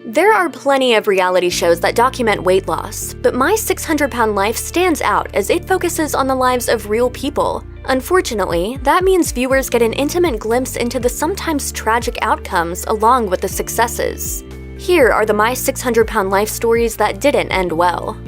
There are plenty of reality shows that document weight loss, but My 600 Pound Life stands out as it focuses on the lives of real people. Unfortunately, that means viewers get an intimate glimpse into the sometimes tragic outcomes along with the successes. Here are the My 600 Pound Life stories that didn't end well.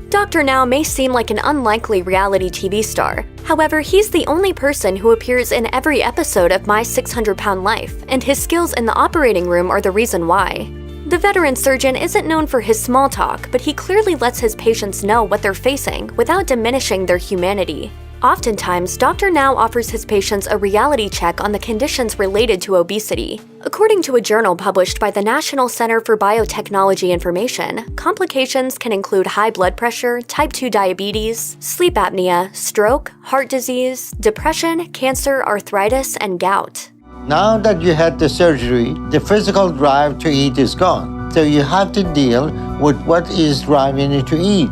Dr. Now may seem like an unlikely reality TV star. However, he's the only person who appears in every episode of My 600 Pound Life, and his skills in the operating room are the reason why. The veteran surgeon isn't known for his small talk, but he clearly lets his patients know what they're facing without diminishing their humanity. Oftentimes, Dr. Now offers his patients a reality check on the conditions related to obesity. According to a journal published by the National Center for Biotechnology Information, complications can include high blood pressure, type 2 diabetes, sleep apnea, stroke, heart disease, depression, cancer, arthritis, and gout. Now that you had the surgery, the physical drive to eat is gone. So you have to deal with what is driving you to eat.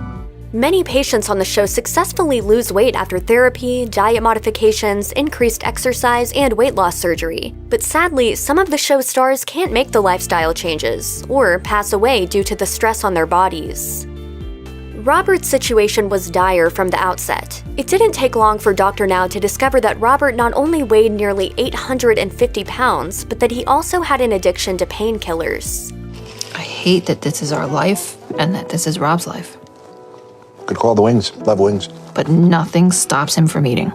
Many patients on the show successfully lose weight after therapy, diet modifications, increased exercise, and weight loss surgery. But sadly, some of the show's stars can't make the lifestyle changes, or pass away due to the stress on their bodies. Robert's situation was dire from the outset. It didn't take long for Dr. Now to discover that Robert not only weighed nearly 850 pounds, but that he also had an addiction to painkillers. I hate that this is our life and that this is Rob's life. Could call the wings, love wings. But nothing stops him from eating.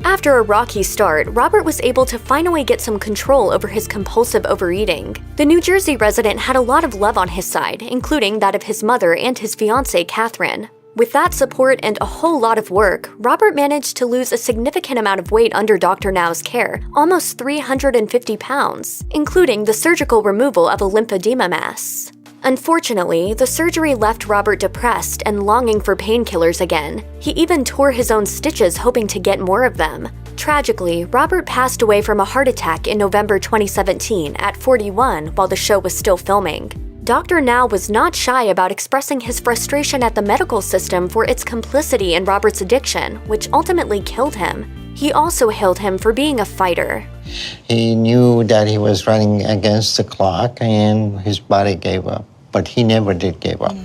After a rocky start, Robert was able to finally get some control over his compulsive overeating. The New Jersey resident had a lot of love on his side, including that of his mother and his fiancée, Catherine. With that support and a whole lot of work, Robert managed to lose a significant amount of weight under Dr. Now's care, almost 350 pounds, including the surgical removal of a lymphedema mass. Unfortunately, the surgery left Robert depressed and longing for painkillers again. He even tore his own stitches hoping to get more of them. Tragically, Robert passed away from a heart attack in November 2017 at 41 while the show was still filming. Dr. Now was not shy about expressing his frustration at the medical system for its complicity in Robert's addiction, which ultimately killed him. He also hailed him for being a fighter. He knew that he was running against the clock and his body gave up, but he never did give up.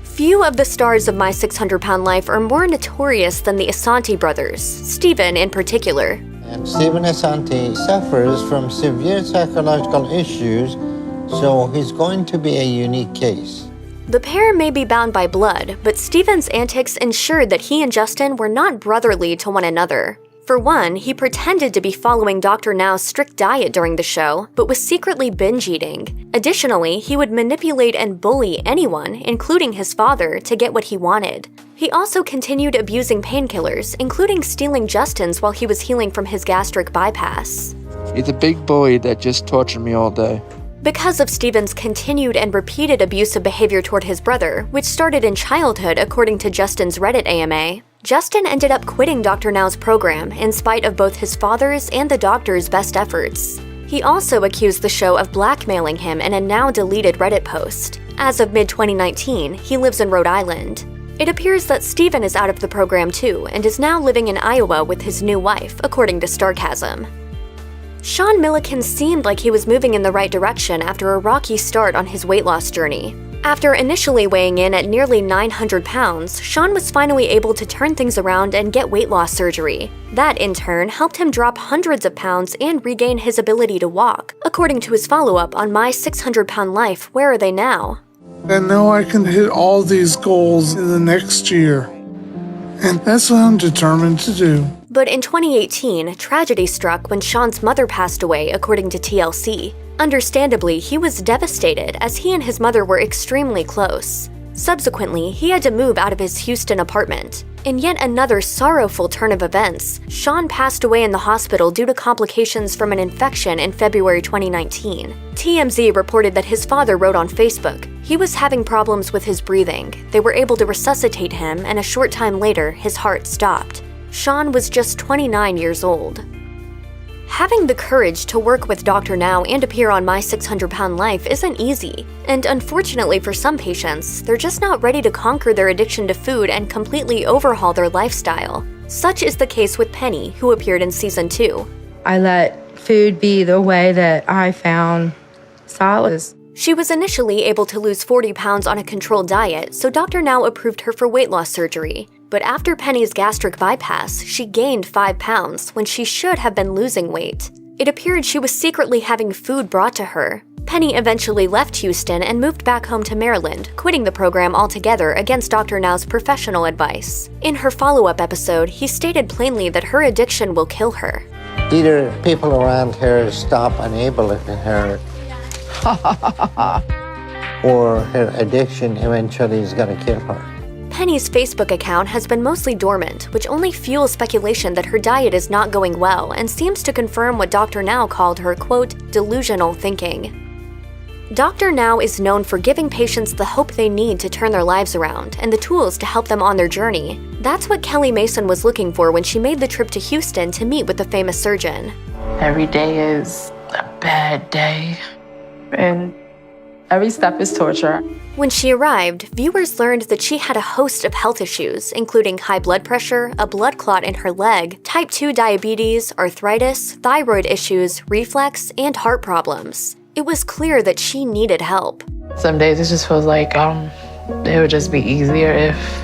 Few of the stars of My 600 Pound Life are more notorious than the Asante brothers, Stephen in particular. And Stephen Asante suffers from severe psychological issues, so he's going to be a unique case. The pair may be bound by blood, but Stephen's antics ensured that he and Justin were not brotherly to one another. For one, he pretended to be following Dr. Now's strict diet during the show, but was secretly binge eating. Additionally, he would manipulate and bully anyone, including his father, to get what he wanted. He also continued abusing painkillers, including stealing Justin's while he was healing from his gastric bypass. He's a big boy that just tortured me all day. Because of Stephen's continued and repeated abusive behavior toward his brother, which started in childhood according to Justin's Reddit AMA, Justin ended up quitting Dr. Now's program in spite of both his father's and the doctor's best efforts. He also accused the show of blackmailing him in a now-deleted Reddit post. As of mid-2019, he lives in Rhode Island. It appears that Stephen is out of the program too and is now living in Iowa with his new wife, according to Starcasm. Sean Milliken seemed like he was moving in the right direction after a rocky start on his weight loss journey. After initially weighing in at nearly 900 pounds, Sean was finally able to turn things around and get weight loss surgery. That, in turn, helped him drop hundreds of pounds and regain his ability to walk. According to his follow-up on My 600 Pound Life, Where Are They Now? And now I can hit all these goals in the next year. And that's what I'm determined to do. But in 2018, tragedy struck when Sean's mother passed away, according to TLC. Understandably, he was devastated as he and his mother were extremely close. Subsequently, he had to move out of his Houston apartment. In yet another sorrowful turn of events, Sean passed away in the hospital due to complications from an infection in February 2019. TMZ reported that his father wrote on Facebook, he was having problems with his breathing. They were able to resuscitate him, and a short time later, his heart stopped. Sean was just 29 years old. Having the courage to work with Dr. Now and appear on My 600 Pound Life isn't easy, and unfortunately for some patients, they're just not ready to conquer their addiction to food and completely overhaul their lifestyle. Such is the case with Penny, who appeared in Season 2. I let food be the way that I found solace. She was initially able to lose 40 pounds on a controlled diet, so Dr. Now approved her for weight loss surgery. But after Penny's gastric bypass, she gained 5 pounds when she should have been losing weight. It appeared she was secretly having food brought to her. Penny eventually left Houston and moved back home to Maryland, quitting the program altogether against Dr. Now's professional advice. In her follow-up episode, he stated plainly that her addiction will kill her. Either people around her stop enabling her, or her addiction eventually is going to kill her. Penny's Facebook account has been mostly dormant, which only fuels speculation that her diet is not going well and seems to confirm what Dr. Now called her, quote, delusional thinking. Dr. Now is known for giving patients the hope they need to turn their lives around and the tools to help them on their journey. That's what Kelly Mason was looking for when she made the trip to Houston to meet with the famous surgeon. Every day is a bad day, and every step is torture. When she arrived, viewers learned that she had a host of health issues, including high blood pressure, a blood clot in her leg, type 2 diabetes, arthritis, thyroid issues, reflux, and heart problems. It was clear that she needed help. Some days it just feels like it would just be easier if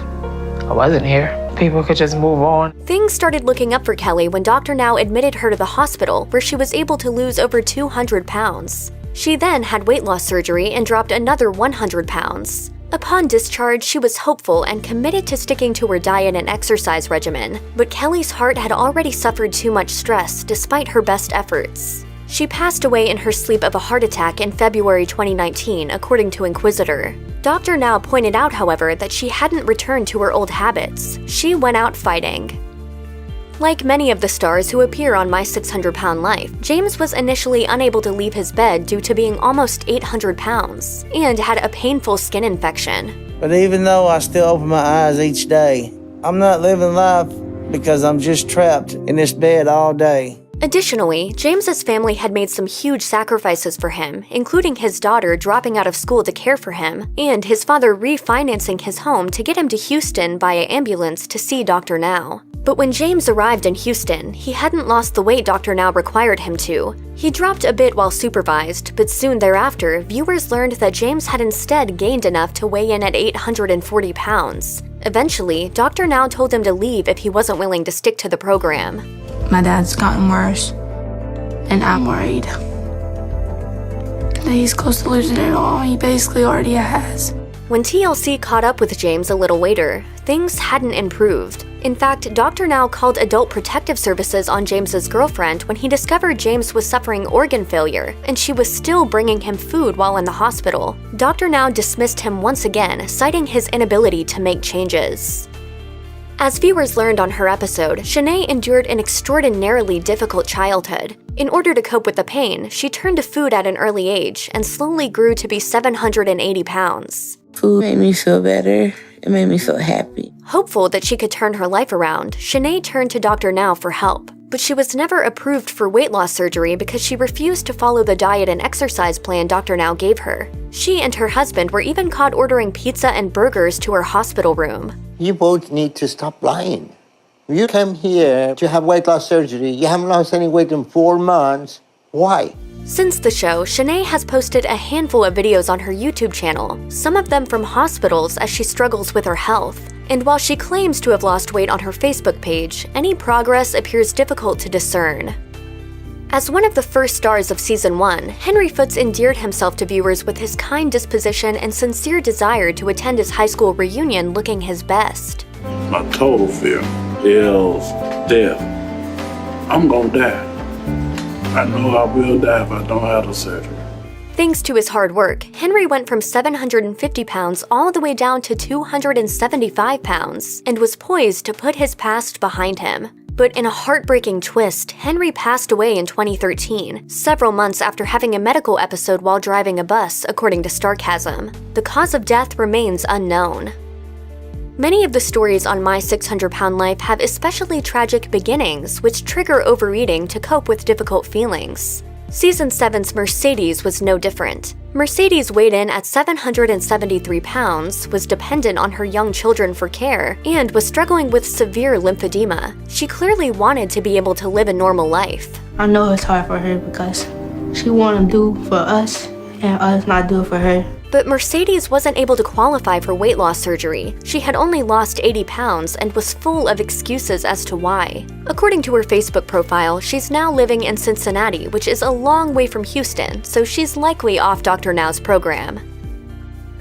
I wasn't here. People could just move on. Things started looking up for Kelly when Dr. Now admitted her to the hospital, where she was able to lose over 200 pounds. She then had weight loss surgery and dropped another 100 pounds. Upon discharge, she was hopeful and committed to sticking to her diet and exercise regimen, but Kelly's heart had already suffered too much stress despite her best efforts. She passed away in her sleep of a heart attack in February 2019, according to Inquisitor. Dr. Now pointed out, however, that she hadn't returned to her old habits. She went out fighting. Like many of the stars who appear on My 600-Pound Life, James was initially unable to leave his bed due to being almost 800 pounds and had a painful skin infection. But even though I still open my eyes each day, I'm not living life because I'm just trapped in this bed all day. Additionally, James's family had made some huge sacrifices for him, including his daughter dropping out of school to care for him, and his father refinancing his home to get him to Houston via ambulance to see Dr. Now. But when James arrived in Houston, he hadn't lost the weight Dr. Now required him to. He dropped a bit while supervised, but soon thereafter, viewers learned that James had instead gained enough to weigh in at 840 pounds. Eventually, Dr. Now told him to leave if he wasn't willing to stick to the program. My dad's gotten worse, and I'm worried that he's close to losing it all. He basically already has. When TLC caught up with James a little later, things hadn't improved. In fact, Dr. Now called Adult Protective Services on James's girlfriend when he discovered James was suffering organ failure, and she was still bringing him food while in the hospital. Dr. Now dismissed him once again, citing his inability to make changes. As viewers learned on her episode, Shanae endured an extraordinarily difficult childhood. In order to cope with the pain, she turned to food at an early age and slowly grew to be 780 pounds. Food made me feel better. It made me feel happy. Hopeful that she could turn her life around, Shanae turned to Dr. Now for help. But she was never approved for weight loss surgery because she refused to follow the diet and exercise plan Dr. Now gave her. She and her husband were even caught ordering pizza and burgers to her hospital room. You both need to stop lying. You came here to have weight loss surgery. You haven't lost any weight in 4 months. Why? Since the show, Shanae has posted a handful of videos on her YouTube channel, some of them from hospitals as she struggles with her health. And while she claims to have lost weight on her Facebook page, any progress appears difficult to discern. As one of the first stars of Season 1, Henry Foots endeared himself to viewers with his kind disposition and sincere desire to attend his high school reunion looking his best. My total fear is death. I'm gonna die. I know I will die if I don't have the surgery. Thanks to his hard work, Henry went from 750 pounds all the way down to 275 pounds and was poised to put his past behind him. But in a heartbreaking twist, Henry passed away in 2013, several months after having a medical episode while driving a bus, according to Starcasm. The cause of death remains unknown. Many of the stories on My 600-Pound Life have especially tragic beginnings, which trigger overeating to cope with difficult feelings. Season 7's Mercedes was no different. Mercedes weighed in at 773 pounds, was dependent on her young children for care, and was struggling with severe lymphedema. She clearly wanted to be able to live a normal life. I know it's hard for her because she want to do for us and us not do it for her. But Mercedes wasn't able to qualify for weight loss surgery. She had only lost 80 pounds and was full of excuses as to why. According to her Facebook profile, she's now living in Cincinnati, which is a long way from Houston, so she's likely off Dr. Now's program.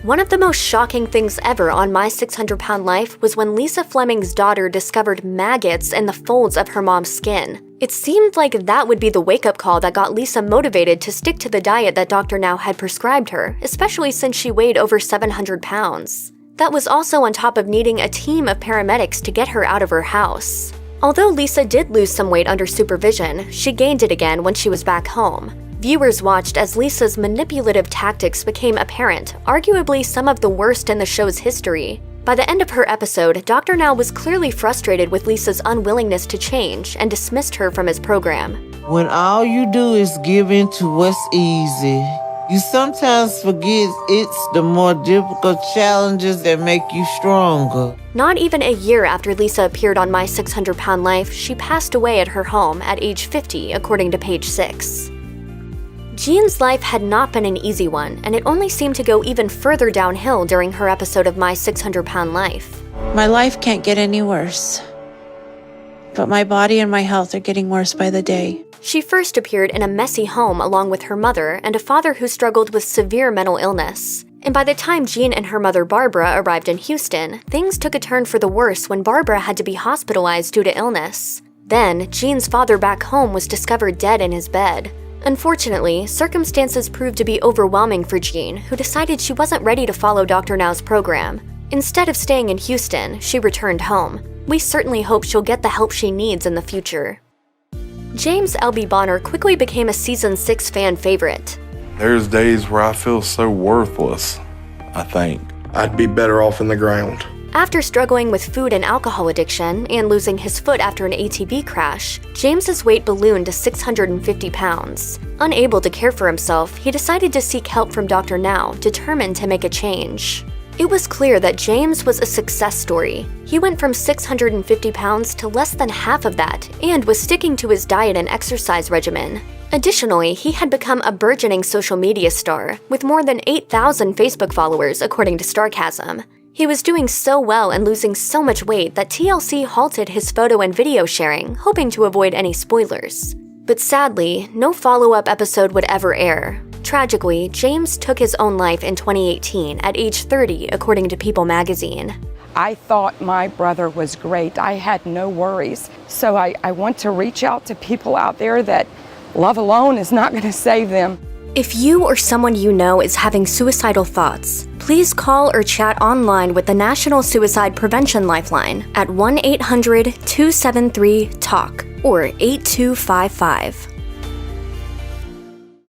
One of the most shocking things ever on My 600 Pound Life was when Lisa Fleming's daughter discovered maggots in the folds of her mom's skin. It seemed like that would be the wake-up call that got Lisa motivated to stick to the diet that Dr. Now had prescribed her, especially since she weighed over 700 pounds. That was also on top of needing a team of paramedics to get her out of her house. Although Lisa did lose some weight under supervision, she gained it again when she was back home. Viewers watched as Lisa's manipulative tactics became apparent, arguably some of the worst in the show's history. By the end of her episode, Dr. Now was clearly frustrated with Lisa's unwillingness to change and dismissed her from his program. When all you do is give in to what's easy, you sometimes forget it's the more difficult challenges that make you stronger. Not even a year after Lisa appeared on My 600 Pound Life, she passed away at her home at age 50, according to Page 6. Jean's life had not been an easy one, and it only seemed to go even further downhill during her episode of My 600 Pound Life. My life can't get any worse, but my body and my health are getting worse by the day. She first appeared in a messy home along with her mother and a father who struggled with severe mental illness. And by the time Jean and her mother Barbara arrived in Houston, things took a turn for the worse when Barbara had to be hospitalized due to illness. Then, Jean's father back home was discovered dead in his bed. Unfortunately, circumstances proved to be overwhelming for Jean, who decided she wasn't ready to follow Dr. Now's program. Instead of staying in Houston, she returned home. We certainly hope she'll get the help she needs in the future. James L.B. Bonner quickly became a Season 6 fan favorite. There's days where I feel so worthless, I think. I'd be better off in the ground. After struggling with food and alcohol addiction and losing his foot after an ATV crash, James's weight ballooned to 650 pounds. Unable to care for himself, he decided to seek help from Dr. Now, determined to make a change. It was clear that James was a success story. He went from 650 pounds to less than half of that and was sticking to his diet and exercise regimen. Additionally, he had become a burgeoning social media star, with more than 8,000 Facebook followers according to Starcasm. He was doing so well and losing so much weight that TLC halted his photo and video sharing, hoping to avoid any spoilers. But sadly, no follow-up episode would ever air. Tragically, James took his own life in 2018 at age 30, according to People magazine. I thought my brother was great. I had no worries. So I want to reach out to people out there that love alone is not going to save them. If you or someone you know is having suicidal thoughts, please call or chat online with the National Suicide Prevention Lifeline at 1-800-273-TALK or 8255.